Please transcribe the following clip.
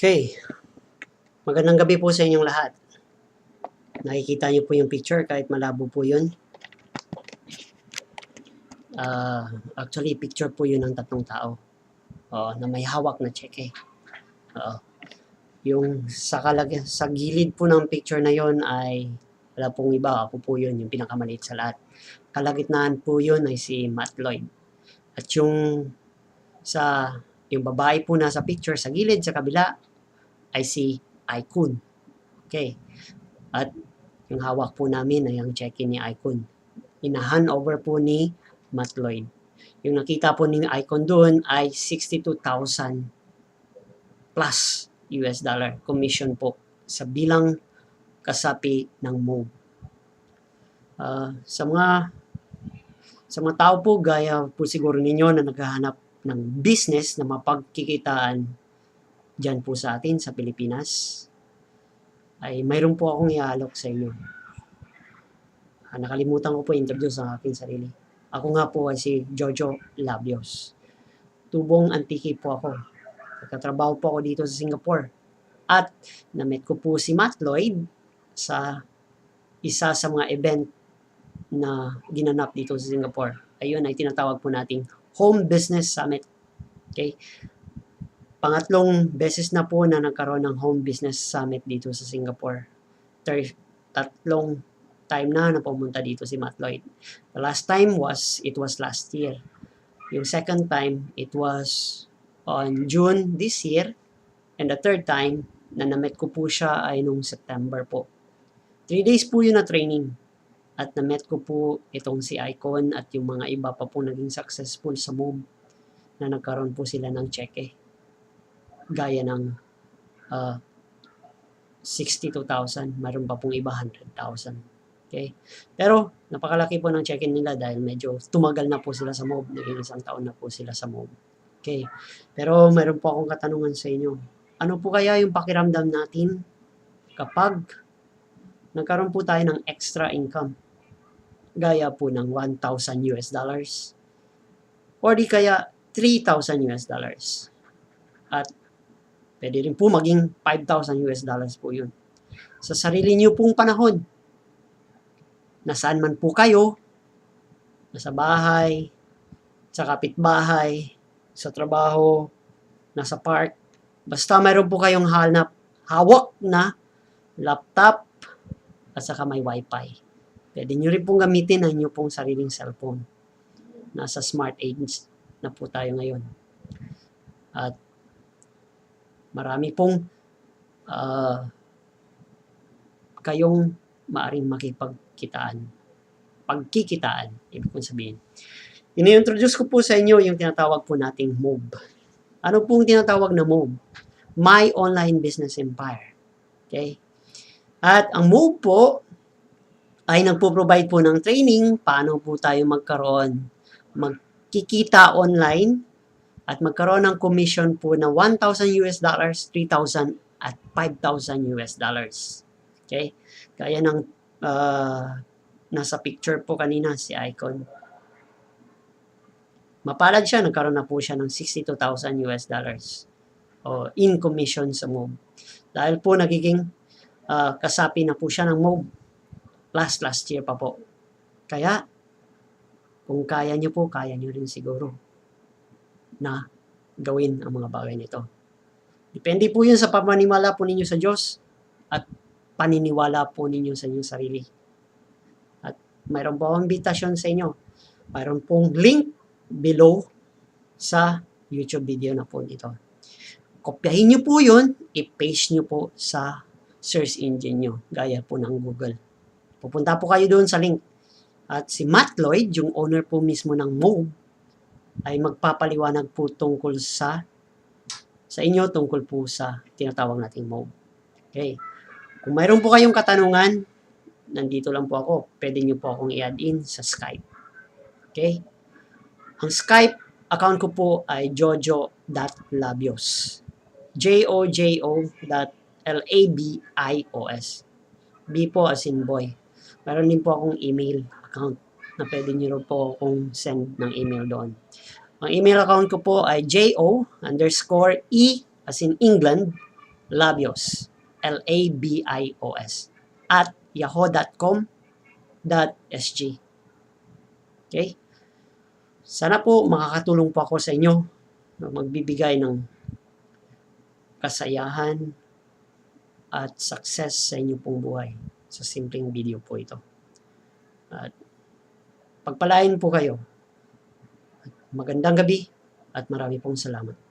Okay, magandang gabi po sa inyong lahat. Nakikita niyo po yung picture kahit malabo po yun. Actually, picture po yun ng tatlong tao na may hawak na cheque. Yung sa gilid po ng picture na yun ay wala pong iba, ako po yun, yung pinakamaliit sa lahat. Kalagitnaan po yun ay si Matt Lloyd. At yung babae po nasa picture sa gilid sa kabila ay si Icon. Okay. At yung hawak po namin ay ang check-in ni Icon. Ina-hand over po ni Matt Lloyd. Yung nakita po ni Icon doon ay 62,000 plus US dollar commission po sa bilang kasapi ng MOB. Sa mga tao po gaya po siguro ninyo na naghahanap ng business na mapagkikitaan dyan po sa atin sa Pilipinas, ay mayroon po akong iaalok sa inyo. Nakalimutan ko po introduce ang aking sarili. Ako nga po ay si Jojo Labios. Tubong Antique po ako. Nagkatrabaho po ako dito sa Singapore. At na-meet ko po si Matt Lloyd sa isa sa mga event na ginanap dito sa Singapore. Ayun ay tinatawag po nating Home Business Summit. Okay? Pangatlong beses na po na nagkaroon ng Home Business Summit dito sa Singapore. Tatlong time na pumunta dito si Matt Lloyd. The last time it was last year. Yung second time, it was on June this year. And the third time, na na-met ko po siya ay nung September po. 3 days po yun na training. At na-met ko po itong si Icon at yung mga iba pa po naging successful sa MOB na nagkaroon po sila ng cheque. Gaya ng 62,000, mayroon pa pong iba 100,000. Okay? Pero napakalaki po ng check-in nila dahil medyo tumagal na po sila sa MOB. Naging 1 taon na po sila sa MOB. Okay? Pero mayroon po akong katanungan sa inyo. Ano po kaya yung pakiramdam natin kapag nagkaroon po tayo ng extra income? Gaya po ng 1,000 US dollars or di kaya 3,000 US dollars. At pwede rin po maging 5,000 US dollars po yun. Sa sarili niyo pong panahon, nasaan man po kayo, nasa bahay, sa kapitbahay, sa trabaho, nasa park, basta mayroon po kayong hawak na laptop at saka may wifi. Pwede nyo rin pong gamitin ang inyong pong sariling cellphone. Nasa smart age na po tayo ngayon. At marami pong kayong maaring pagkikitaan, ibig kong sabihin. Ini-introduce ko po sa inyo yung tinatawag po nating MOB. Ano pong tinatawag na MOB? My Online Business Empire. Okay? At ang MOB po ay nagpo-provide po ng training paano po tayo magkikita online at magkaroon ng commission po na 1,000 US dollars, 3,000 at 5,000 US dollars. Okay? Kaya ng nasa picture po kanina si Icon. Mapalad siya, nagkaroon na po siya ng 62,000 US dollars in commission sa MOB. Dahil po nagiging kasapi na po siya ng MOB last year pa po. Kaya, kung kaya niyo po, kaya niyo rin siguro na gawin ang mga bagay nito. Depende po yun sa pamaniwala po ninyo sa Diyos at paniniwala po ninyo sa inyong sarili. At mayroon po akong invitation sa inyo. Mayroon pong link below sa YouTube video na po dito. Kopyahin nyo po yun, i-paste nyo po sa search engine nyo, gaya po ng Google. Pupunta po kayo doon sa link. At si Matt Lloyd, yung owner po mismo ng MOB, ay magpapaliwanag po tungkol sa inyo, tungkol po sa tinatawag nating MOB. Okay. Kung mayroon po kayong katanungan, nandito lang po ako. Pwede nyo po akong i-add in sa Skype. Okay. Ang Skype account ko po ay jojo.labios. jojo.labios. B po as in boy. Meron din po akong email account na pwede nyo po akong send ng email doon. Ang email account ko po ay jo_e as in England Labios, Labios, at yahoo.com.sg. Okay? Sana po makakatulong po ako sa inyo na magbibigay ng kasayahan at success sa inyo pong buhay. Sa simpleng video po ito. At pagpalain po kayo. Magandang gabi at marami pong salamat.